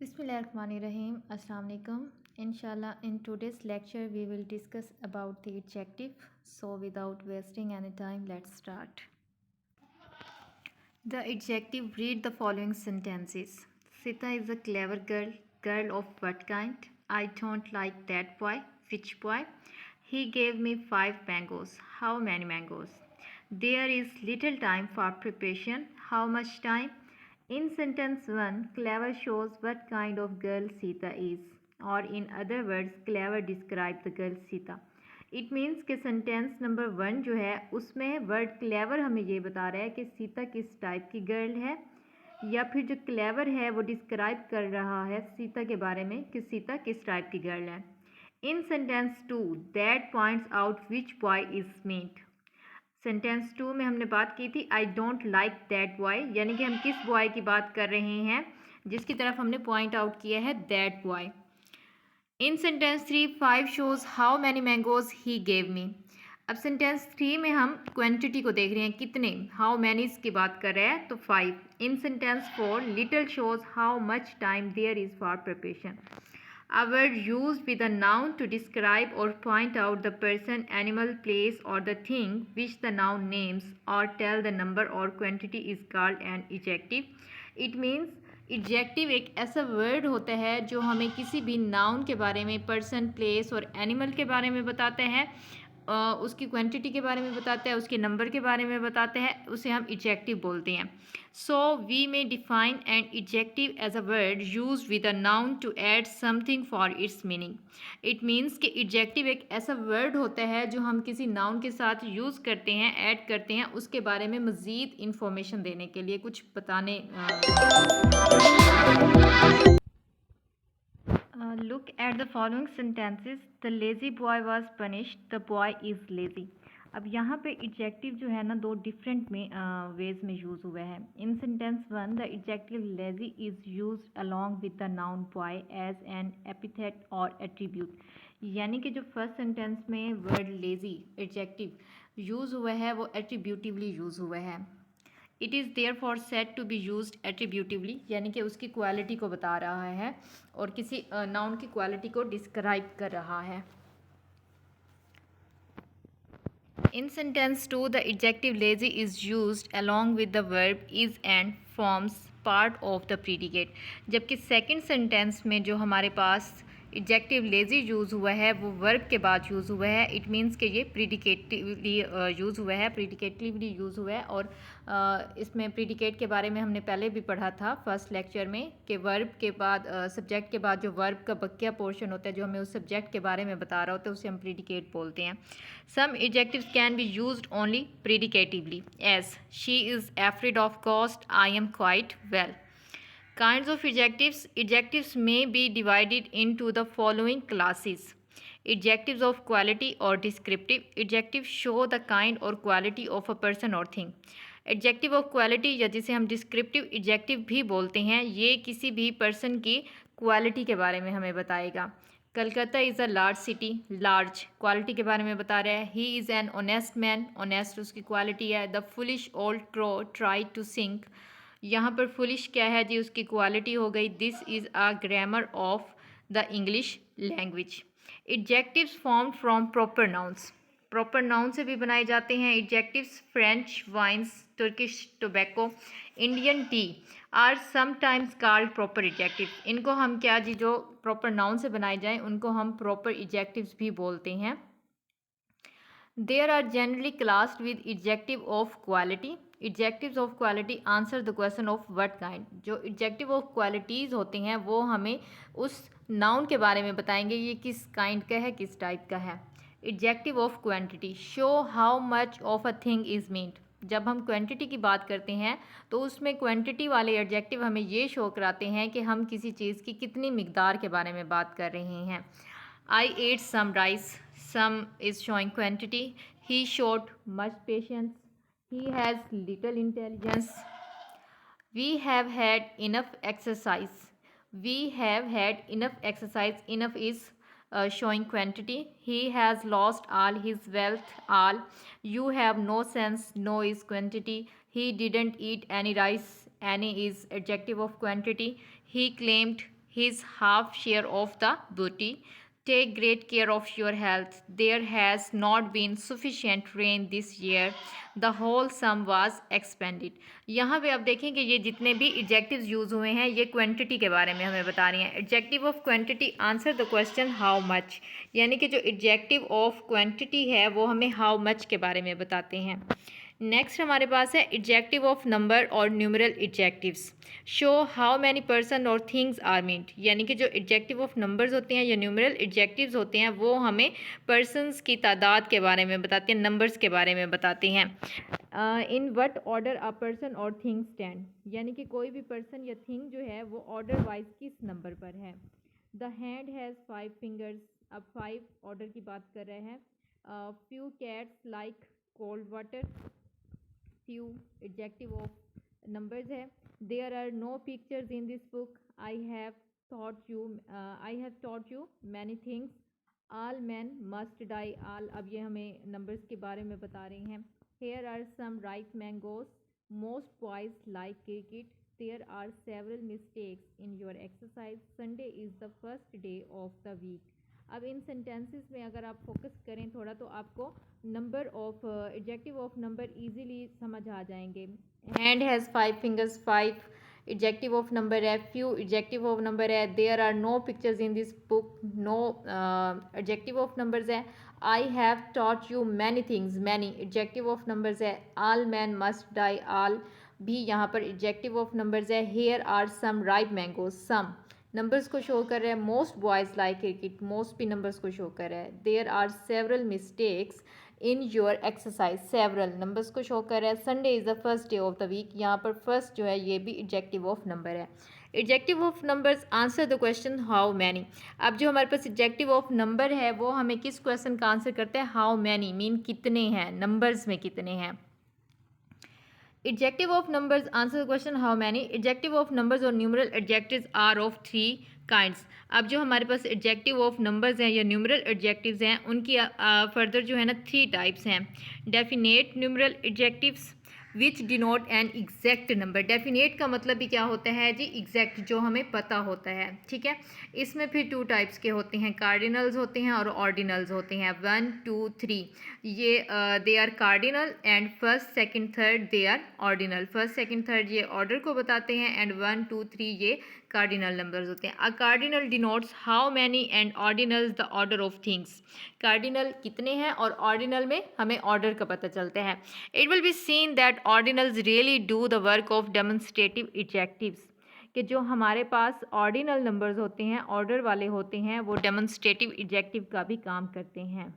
Bismillahirrahmanirrahim. Assalamu alaikum. Inshallah, in today's lecture, we will discuss about the adjective. So, without wasting any time, let's start. The adjective, read the following sentences. Sita is a clever girl. Girl of what kind? I don't like that boy. Which boy? He gave me 5 mangoes. How many mangoes? There is little time for preparation. How much time? In sentence 1, clever shows what kind of girl Sita is, or in other words, clever describe the girl Sita. It means कि sentence number 1 जो है उसमें word clever हमें ये बता रहा है कि सीता किस टाइप की गर्ल है, या फिर जो क्लेवर है वो डिस्क्राइब कर रहा है सीता के बारे में कि सीता किस टाइप की गर्ल है. In sentence 2, that points out which boy is meet. Sentence 2 में हमने बात की थी I don't like that boy, यानी कि हम किस बॉय की बात कर रहे हैं जिसकी तरफ हमने पॉइंट आउट किया है that boy. In sentence 3, 5 shows how many mangoes he gave me. अब सेंटेंस 3 में हम क्वांटिटी को देख रहे हैं, कितने, हाउ मैनीज की बात कर रहे हैं तो 5. In sentence 4, little shows how much time there is for preparation. A word used with a noun to describe or point out the person, animal, place or the thing which the noun names or tell the number or quantity is called an adjective. It means adjective एक ऐसा word होता है जो हमें किसी भी noun के बारे में, पर्सन, प्लेस और एनिमल के बारे में बताते हैं, उसकी क्वांटिटी के बारे में बताता है, उसके नंबर के बारे में बताते हैं, उसे हम एडजेक्टिव बोलते हैं. So we may define an adjective as a word use with a noun to add something for its meaning. It means कि एडजेक्टिव एक ऐसा वर्ड होता है जो हम किसी नाउन के साथ यूज़ करते हैं, ऐड करते हैं उसके बारे में मज़ीद इंफॉर्मेशन देने के लिए, कुछ बताने. Look at the following sentences. The lazy boy was punished. The boy is lazy. अब यहाँ पे एडजेक्टिव जो है ना दो डिफरेंट में वेज में यूज़ हुए हैं. In sentence 1, the adjective lazy is used along with the noun boy as an epithet और एट्रीब्यूट. यानी कि जो फर्स्ट सेंटेंस में वर्ड लेजी एडजेक्टिव यूज़ हुआ है वो एट्रीब्यूटिवली यूज़ हुआ है. It is therefore said to be use attributively, यानी कि उसकी क्वालिटी को बता रहा है और किसी नाउन की क्वालिटी को डिस्क्राइब कर रहा है. In sentence 2, the adjective lazy is used along with the verb is and forms part of the predicate. जबकि सेकंड सेंटेंस में जो हमारे पास एडजेक्टिव लेजी यूज़ हुआ है वो वर्ब के बाद यूज़ हुआ है. इट मीन्स कि ये प्रीडिकेटिवली यूज़ हुआ है, प्रीडिकेटिवली यूज़ हुआ है. और इसमें प्रीडिकेट के बारे में हमने पहले भी पढ़ा था फर्स्ट लेक्चर में कि वर्ब के बाद सब्जेक्ट के बाद जो वर्ब का बकिया पोर्शन होता है जो हमें उस सब्जेक्ट के बारे में बता रहा होता है उसे हम प्रीडिकेट बोलते हैं. Some adjectives can be used only predicatively as she is afraid of ghost, I am quite well. Kinds of adjectives. Adjectives may be divided into the following classes. Adjectives of quality or descriptive. Adjectives show the kind or quality of a person or thing. Adjective of quality या जिसे हम descriptive adjective भी बोलते हैं, ये किसी भी person की quality के बारे में हमें बताएगा. Calcutta is a large city, large quality के बारे में बता रहा है. He is an honest man, honest उसकी क्वालिटी है. The foolish old crow try to sing, यहाँ पर फुलिश क्या है जी, उसकी क्वालिटी हो गई. This is a grammar of the English language. Adjectives form from proper nouns. Proper noun से भी बनाए जाते हैं adjectives. French wines, Turkish tobacco, Indian tea are sometimes called proper adjective. इनको हम क्या जी, जो प्रॉपर नाउन से बनाए जाएं उनको हम प्रॉपर एडजेक्टिव्स भी बोलते हैं. There are generally classed with adjective of quality. Adjectives of quality answer the question of what kind. जो adjective of qualities होते हैं वो हमें उस noun के बारे में बताएंगे ये किस kind का है, किस type का है. Adjective of quantity show how much of a thing is meant. जब हम क्वांटिटी की बात करते हैं तो उसमें क्वांटिटी वाले एडजेक्टिव हमें ये शो कराते हैं कि हम किसी चीज़ की कितनी मिकदार के बारे में बात कर रहे हैं. I ate some rice. Some is showing quantity. He showed much patience. He has little intelligence. We have had enough exercise. We have had enough exercise. Enough is showing quantity. He has lost all his wealth. All. You have no sense. No is quantity. He didn't eat any rice. Any is adjective of quantity. He claimed his half share of the booty. Take great care of your health. There has not been sufficient rain this year. The whole sum was expended. यहाँ पे आप देखें कि ये जितने भी adjectives use हुए हैं ये क्वांटिटी के बारे में हमें बता रही हैं. Adjective of quantity answer the question how much, यानी कि जो एडजेक्टिव ऑफ क्वांटिटी है वो हमें हाउ मच के बारे में बताते हैं. नेक्स्ट हमारे पास है एडजेक्टिव ऑफ नंबर और numeral adjectives. Show how many person और थिंग्स आर मीन्ड, यानी कि जो एडजेक्टिव ऑफ नंबर्स होते हैं या न्यूमरल एडजेक्टिव्स होते हैं वो हमें पर्सनस की तादाद के बारे में बताते हैं, नंबर्स के बारे में बताते हैं. In what order a person और थिंग स्टैंड, यानी कि कोई भी पर्सन या थिंग जो है वो ऑर्डर वाइज किस नंबर पर है. द हैंड हैज़ 5 फिंगर्स, अब 5 ऑर्डर की बात कर रहे हैं. Few cats like cold water. Few adjective of numbers है. There are no pictures in this book. I have taught you many things. All man must die. All, अब ये हमें नंबर्स के बारे में बता रही हैं. Here are some ripe mangoes. Most boys like cricket. There are several mistakes in your exercise. Sunday is the first day of the week. अब इन सेंटेंसेस में अगर आप फोकस करें थोड़ा तो आपको number of adjective of number easily समझ आ जाएंगे. Hand has 5 fingers, 5 adjective of number है. फ्यू एडजेक्टिव ऑफ नंबर है. There are no pictures in this book, no adjective of numbers है. I have taught you many things, many adjective of numbers है. All man must die, all भी यहाँ पर adjective of numbers है. Here are some ripe mangoes, some numbers को show कर रहा है. Most boys like cricket, most भी नंबर्स को शो कर रहा है. There are several mistakes in your exercise, several numbers को शो कर रहा है. Sunday is the first day of the week, यहाँ पर फर्स्ट जो है ये भी एडजेक्टिव ऑफ नंबर है. Adjective of numbers answer the question how many. अब जो हमारे पास एडजेक्टिव ऑफ नंबर है वो हमें किस क्वेश्चन का आंसर करता है, हाउ मैनी मीन कितने हैं, नंबर्स में कितने हैं. Adjective of numbers answer the question how many. Adjective of numbers और numeral adjectives are of 3 kinds. अब जो हमारे पास एडजेक्टिव ऑफ नंबर्स हैं या न्यूमरल एडजेक्टिव्स हैं उनकी फर्दर जो है ना 3 टाइप्स हैं. Definite numeral adjectives which denote an exact number. Definite का मतलब भी क्या होता है जी, एग्जैक्ट, जो हमें पता होता है. ठीक है, इसमें फिर 2 टाइप्स के होते हैं, कार्डिनल्स होते हैं और ऑर्डिनल्स होते हैं. 1 2 3 ये they are cardinal and first second third they are ordinal. First second third ये ऑर्डर को बताते हैं एंड 1 2 3 ये कार्डिनल नंबर्स होते हैं. A cardinal denotes how many and ordinals the order of things. Cardinal कितने हैं और ऑर्डिनल में हमें ऑर्डर का पता चलता है. It will be seen that ordinals really do the work of demonstrative adjectives, कि जो हमारे पास ऑर्डिनल नंबर्स होते हैं, ऑर्डर वाले होते हैं, वो डेमोन्स्ट्रेटिव एडजेक्टिव का भी काम करते हैं.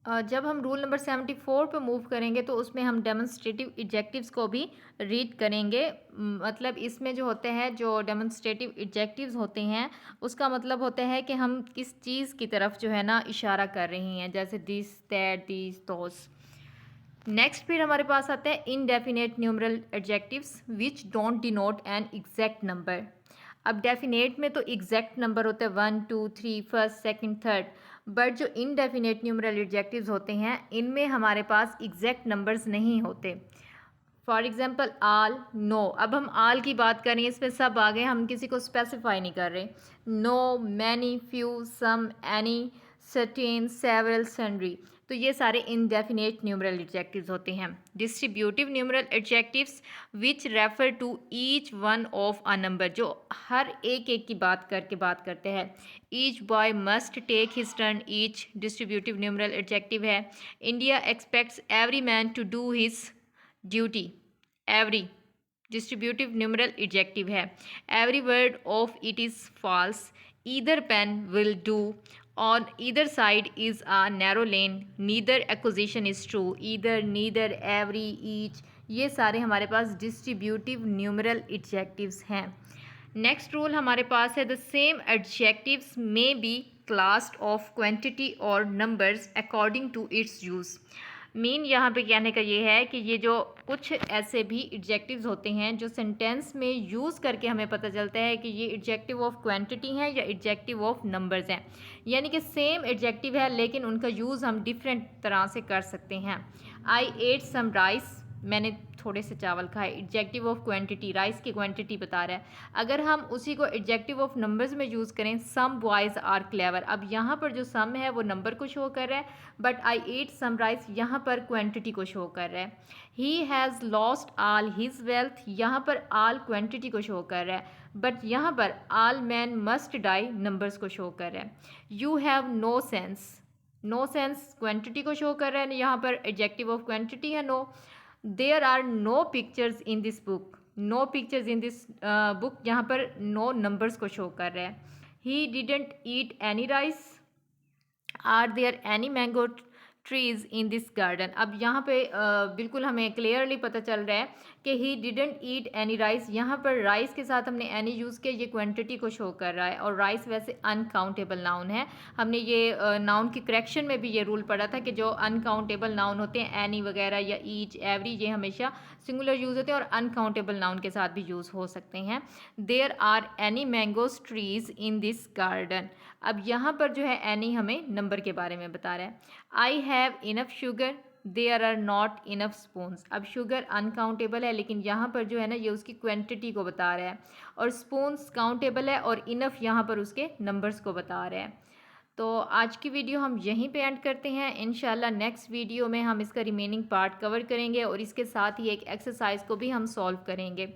जब हम रूल नंबर 74 पे मूव करेंगे तो उसमें हम डेमोन्स्ट्रेटिव एडजेक्टिव्स को भी रीड करेंगे. मतलब इसमें जो होते हैं, जो डेमोन्स्ट्रेटिव एडजेक्टिव्स होते हैं उसका मतलब होता है कि हम किस चीज़ की तरफ जो है ना इशारा कर रही हैं, जैसे this that this those. Next फिर हमारे पास आता है indefinite numeral adjectives which don't denote an exact number. अब डेफिनेट में तो एग्जैक्ट नंबर होते हैं 1 2 3 फर्स्ट सेकंड थर्ड, बट जो इनडेफिनेट न्यूमरल एडजेक्टिव्स होते हैं इनमें हमारे पास एग्जैक्ट नंबर्स नहीं होते. For example all, no. अब हम आल की बात करें, इसमें सब आ गए, हम किसी को स्पेसिफाई नहीं कर रहे. No, many, few, some, any, certain, several, sundry, तो ये सारे इनडेफिनेट न्यूमरल एडजेक्टिव्स होते हैं. Distributive numeral adjectives which refer to each one of a number, जो हर एक की बात करते हैं. Each boy must take his turn, each distributive numeral adjective है. India expects every man to do his duty, every distributive numeral adjective है. Every word of it is false. Either pen will do. On either side is a narrow lane. Neither accusation is true. Either, neither, every, each, ये सारे हमारे पास distributive numeral adjectives हैं. Next rule हमारे पास है the same adjectives may be classed of quantity और numbers according to its use. Mean यहाँ पे कहने का ये है कि ये जो कुछ ऐसे भी एडजेक्टिव्स होते हैं जो सेंटेंस में यूज़ करके हमें पता चलता है कि ये एडजेक्टिव ऑफ क्वांटिटी हैं या एडजेक्टिव ऑफ नंबर्स हैं. यानी कि सेम एडजेक्टिव है लेकिन उनका यूज़ हम डिफरेंट तरह से कर सकते हैं. आई एट सम राइस, मैंने थोड़े से चावल खाए। एडजेक्टिव ऑफ क्वांटिटी, राइस की क्वांटिटी बता रहा है। अगर हम उसी को एडजेक्टिव ऑफ नंबर्स में यूज़ करें, सम बॉयज़ आर क्लेवर, अब यहाँ पर जो सम है वो नंबर को शो कर रहा है, but I ate some rice यहाँ पर क्वांटिटी को शो कर रहा है। He has lost all his wealth, यहाँ पर ऑल क्वांटिटी को शो कर रहा है, बट यहाँ पर all man must die numbers को शो कर रहा है। You have no sense, no sense quantity को शो कर रहा है, यहाँ पर एडजेक्टिव ऑफ क्वांटिटी है no. There are no pictures in this book, no pictures in this book, यहाँ पर नो नंबर्स को शो कर रहा है। He didn't eat any rice, are there any mango trees in this garden. अब यहाँ पे बिल्कुल हमें क्लियरली पता चल रहा है कि ही डिडेंट ईट एनी राइस, यहाँ पर राइस के साथ हमने एनी यूज़ किया, ये क्वांटिटी को शो कर रहा है। और राइस वैसे अनकाउंटेबल नाउन है, हमने ये नाउन की करेक्शन में भी ये रूल पढ़ा था कि जो अनकाउंटेबल नाउन होते हैं, एनी वगैरह या ईच, एवरी, ये हमेशा सिंगुलर यूज़ होते हैं और अनकाउंटेबल नाउन के साथ भी यूज़ हो सकते हैं। There are any mangoes trees in this garden, अब यहाँ पर जो है एनी हमें नंबर के बारे में बता रहा है। I have enough sugar, there are not enough spoons, अब शुगर अनकाउंटेबल है लेकिन यहाँ पर जो है ना ये उसकी क्वांटिटी को बता रहा है, और स्पून्स काउंटेबल है और इनफ यहाँ पर उसके नंबर्स को बता रहा है। तो आज की वीडियो हम यहीं पे एंड करते हैं। इंशाल्लाह नेक्स्ट वीडियो में हम इसका रिमेनिंग पार्ट कवर करेंगे और इसके साथ ही एक एक्सरसाइज को भी हम सॉल्व करेंगे।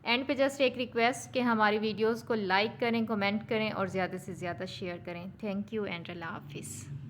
एंड पे जस्ट एक रिक्वेस्ट कि हमारी वीडियोस को लाइक करें, कमेंट करें और ज़्यादा से ज़्यादा शेयर करें। थैंक यू एंड अल्लाह हाफिज़।